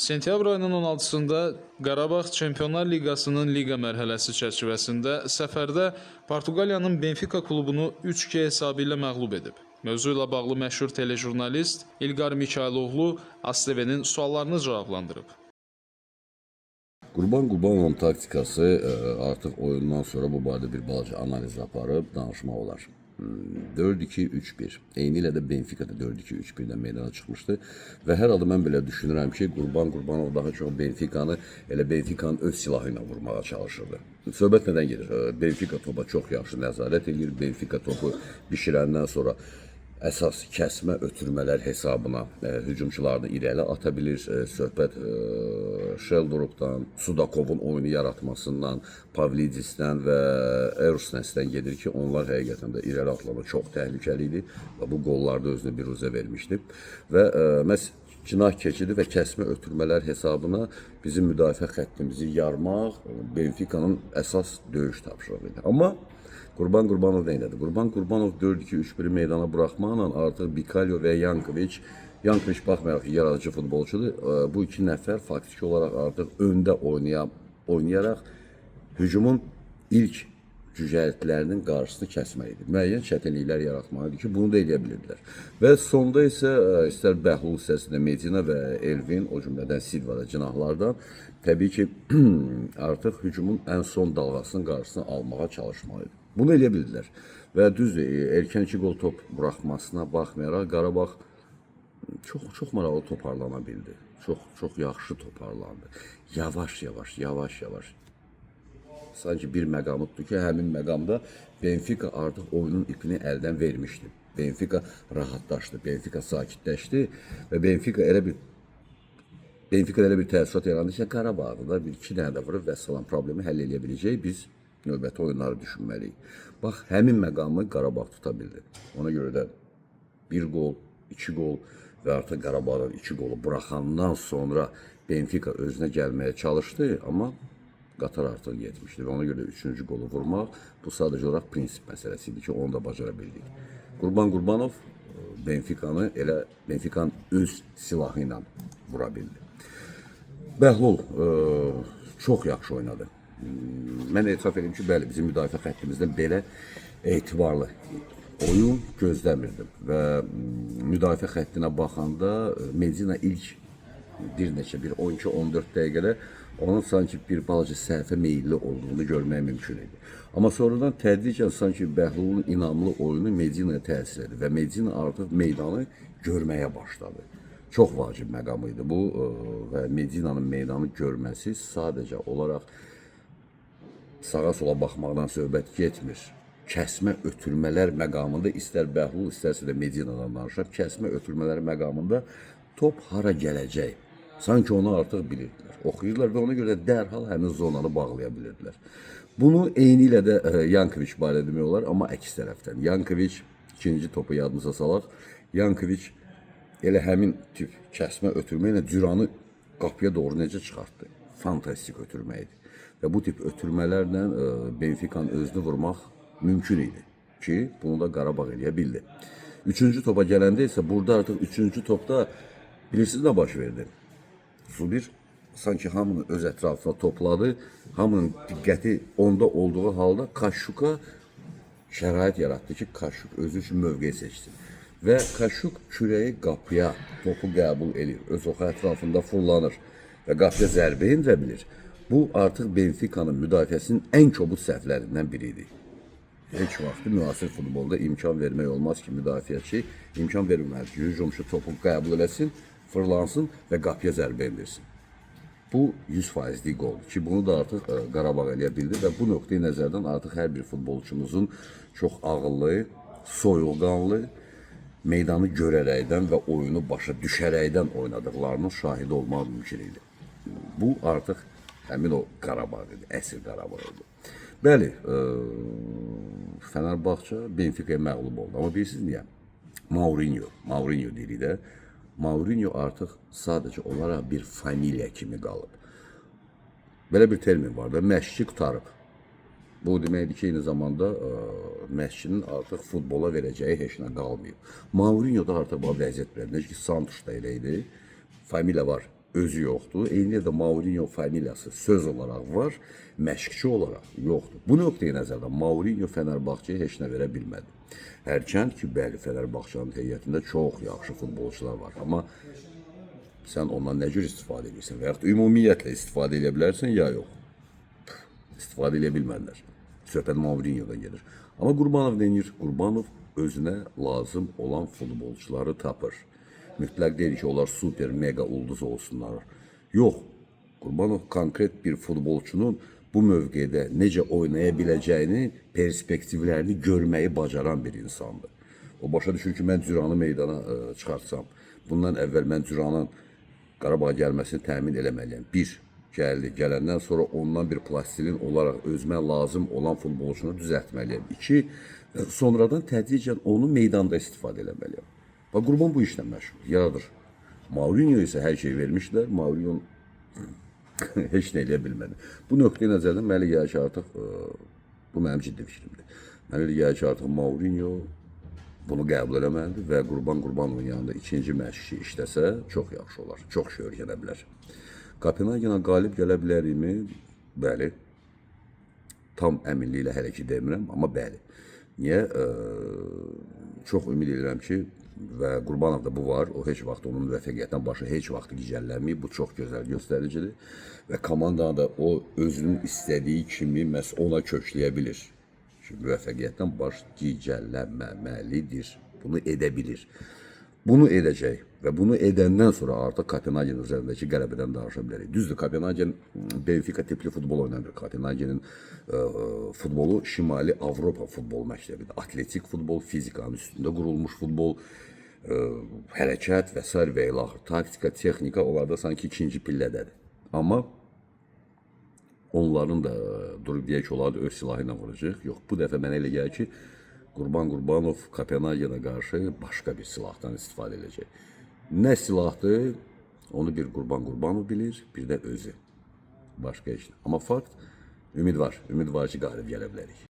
Sentyabr ayının 16-sında Qarabağ Çempionlar Liqasının liqa mərhələsi çərçivəsində səfərdə Portuqaliyanın Benfica klubunu 3-2 hesabı ilə məğlub edib. Mövzu ilə bağlı məşhur telejurnalist İlqar Mikayıloğlu ASTV-nin suallarını cavablandırıb. Qurban Qurbanovun taktikası artıq oyundan sonra bu barədə bir balaca analiz aparıb danışmaq olar. 4-2-3-1. Eyni ilə də Benfica da 4-2-3-1-dən meydana çıxmışdı və hər halda mən belə düşünürəm ki, Qurban Qurbanov daha çox Benficanı elə Benficanın öz silahı ilə vurmağa çalışırdı. Söhbət nədən gedir? Benfica topa çox yaxşı nəzarət edir. Benfica topu bişirəndən sonra əsas kəsmə ötürmələr hesabına hücumçularını irəli ata bilir. Söhbət Sheldorfdan, Sudakovun oyunu yaratmasından, Pavlidisdən və Erusnesdən gedir ki, onlar həqiqətən də irəli atlama çox təhlükəli idi və bu qollarda özünə bir ruzə vermişdi. Və məhz cinah keçidi və kəsmə ötürmələr hesabına bizim müdafiə xəttimizi yarmaq Benfica'nın əsas döyüş tapşırığı idi. Amma Qurban Qurbanov nə elədi? Qurban Qurbanov 4-2-3-1-i meydana buraxmaqla artıq Bikalyo və Yankoviç baxmayaraq ki, yaradıcı futbolçudur, bu iki nəfər faktiki olaraq artıq öndə oynayaraq hücumun ilk cücərtlərinin qarşısını kəsmək idi. Müəyyən çətinliklər yaratmaq idi ki, bunu da eləyə bilirdilər. Və sonda isə istər Bəhlul hissəsində Medina və Elvin, o cümlədən Silva da cinahlardan təbii ki, artıq hücumun ən son dalğasının qarşısını almağa çalışmalı idi. Bunu eləyə bildilər və düzdür, erkən 2 qol top buraxmasına baxmayaraq Qarabağ çox maraqlı toparlana bildi. Çox yaxşı toparlandı. Yavaş-yavaş. Sanki bir məqamı tutdu ki, həmin məqamda Benfica artıq oyunun ipini əldən vermişdi. Benfica rahatlaşdı, Benfica sakitləşdi və Benfica elə bir təəssürat yarandı ki, Qarabağda da bir iki dənə də vurub və salam problemi həll edə biləcək biz növbəti oyunları düşünməliyik. Bax, həmin məqamı Qarabağ tuta bildi. Ona görə də 1 qol, 2 qol və artıq Qarabağdan 2 qolu buraxandan sonra Benfica özünə gəlməyə çalışdı, amma qatar artıq yetmişdi və ona görə 3-cü qolu vurmaq bu sadəcə olaraq prinsip məsələsi idi ki, onu da bacara bildik. Qurban Qurbanov Benfica'nın öz silahı ilə vura bildi. Bəhlul çox yaxşı oynadı. Mən etiraf edeyim ki, bəli, bizim müdafiə xəttimizdən belə etibarlı oyun gözləmirdim və müdafiə xəttinə baxanda Medina ilk bir 12-14 dəqiqədə onun sanki bir balaca səhvə meyilli olduğunu görmək mümkün idi. Amma sonradan tədricən sanki Bəhlulun inamlı oyunu Medina'ya təsir edir və Medina artıq meydanı görməyə başladı. Çox vacib məqam idi bu və Medina'nın meydanı görməsi sadəcə olaraq sağa sola baxmaqdan söhbət getmir. Kəsmə ötürmələr məqamında istər Bəhlul, istərsə də Medina'dan danışaq, kəsmə ötürmələr məqamında top hara gələcək? Sanki onu artıq bilirdilər, oxuyurlar və ona görə dərhal həmin zonanı bağlaya bilirdilər. Bunu eyni ilə də Yankoviç barədə demək olar, amma əks tərəfdən. Yankoviç, ikinci topu yadımıza salaq, Yankoviç elə həmin tip kəsmə ötürmə ilə Düranı qapıya doğru necə çıxartdı? Fantastik ötürmə idi. Və bu tip ötürmələrlə Benfica'nın özünü vurmaq mümkün idi ki, bunu da Qarabağ eləyə bildi. Üçüncü topa gələndə isə burada artıq üçüncü topda bilirsiniz nə baş verdi? Zubir sanki hamını öz ətrafına topladı, hamının diqqəti onda olduğu halda Kaşuka şərait yaratdı ki, Kaşuk özü üçün mövqe seçdi. Və Kaşuk kürəyi qapıya topu qəbul edir, öz oxu ətrafında fırlanır və qapıya zərbə endirə bilir. Bu artıq Benfica'nın müdafiəsinin ən kobud səhvlərindən biri idi. Heç vaxt müasir futbolda imkan vermək olmaz ki, müdafiəçi imkan verilməlidir ki, hücumçu topu qəbul eləsin, fırlansın və qapıya zərbə endirsin. Bu 100%lik qoldur ki, bunu da artıq Qarabağ eləyə bildi və bu nöqteyi nəzərdən artıq hər bir futbolçumuzun çox ağıllı, soyulqanlı, meydanı görərəkdən və oyunu başa düşərəkdən oynadıqlarının şahidi olmaq mümkün idi. Bu artıq həmin o Qarabağ idi, əsl Qarabağ idi. Bəli, Fenerbahçe Benfica'ya məğlub oldu. Amma bilirsiniz niyə? Mourinho deyirik də. Mourinho artıq sadəcə olaraq bir familiya kimi qalıb. Belə bir termin var da, məşqçi qutarıb. Bu deməkdir ki, eyni zamanda məşqçinin artıq futbola verəcəyi heç nə qalmayıb. Mourinho da artıq bu vəziyyət bilir. Necə ki, Santos da elə idi. Familiya var. özü yoxdur. Eyni də Mourinho familiyası söz olaraq var, məşqçi olaraq yoxdur. Bu nöqteyi nəzərdən Mourinho Fenerbahçeyə heç nə verə bilmədi. Hərçənd ki, bəli, Fenerbahçenin heyətində çox yaxşı futbolçular var, amma sən ondan nə cür istifadə edirsən və yaxud ümumiyyətlə istifadə edə bilərsən ya yox. İstifadə edə bilmədilər. Söhbət Mourinho'dan gedir. Amma Qurbanov denir, Qurbanov özünə lazım olan futbolçuları tapır. Mütləq deyil ki, onlar super, mega ulduz olsunlar. Yox, Qurbanov konkret bir futbolçunun bu mövqedə necə oynaya biləcəyini, perspektivlərini görməyi bacaran bir insandır. O başa düşür ki, mən Cüranı meydana çıxartsam, bundan əvvəl mən Cüranın Qarabağa gəlməsini təmin eləməliyəm. Bir, gəldi, gələndən sonra ondan bir plastilin olaraq özümə lazım olan futbolçunu düzəltməliyəm. İki, sonradan tədricən onu meydanda istifadə eləməliyəm. Və Qurban bu işlə məşğul, yaradır. Mourinho isə hər şey vermişlər, Mourinho heç nə eləyə bilmədi. Bu nöqteyi nəzərdən mənə elə gəlir ki, artıq bu mənim ciddi fikrimdir. Mənə elə gəlir ki, artıq Mourinho bunu qəbul eləməlidir və Qurbanovun yanında ikinci məşqçi işləsə çox yaxşı olar, çox şey öyrənə bilər. Kopenhagenə qalib gələ bilərikmi? Bəli. Tam əminliklə hələ ki demirəm, amma bəli. Niyə? Çox ümid edirəm ki, və Qurbanovda bu var, o heç vaxt onun müvəffəqiyyətdən başı heç vaxt gicəllənməyib, bu çox gözəl göstəricidir və komandanı da o özünün istədiyi kimi məhz ona kökləyə bilir. Çünki müvəffəqiyyətdən baş gicəllənməməlidir, bunu edə bilir. Bunu edəcək və bunu edəndən sonra artıq Kopenhagen üzərindəki qələbədən danışa bilərik. Düzdür, Kopenhagen Benfica tipli futbol oynamır. Kopenhagenin futbolu Şimali Avropa futbol məktəbidir. Atletik futbol, fizikanın üstündə qurulmuş futbol, hərəkət və s. və ilə taktika, texnika onlarda sanki ikinci pillədədir. Amma onların da durub deyək ki, onlar da öz silahı ilə vuracaq. Yox, bu dəfə mənə elə gəlir ki, Qurbanov Kopenhagenə qarşı başqa bir silahdan istifadə edəcək. Nə silahdır, onu bir Qurbanov bilir, bir də özü. Başqa heç nə. Amma fakt, ümid var ki, qalib gələ bilərik.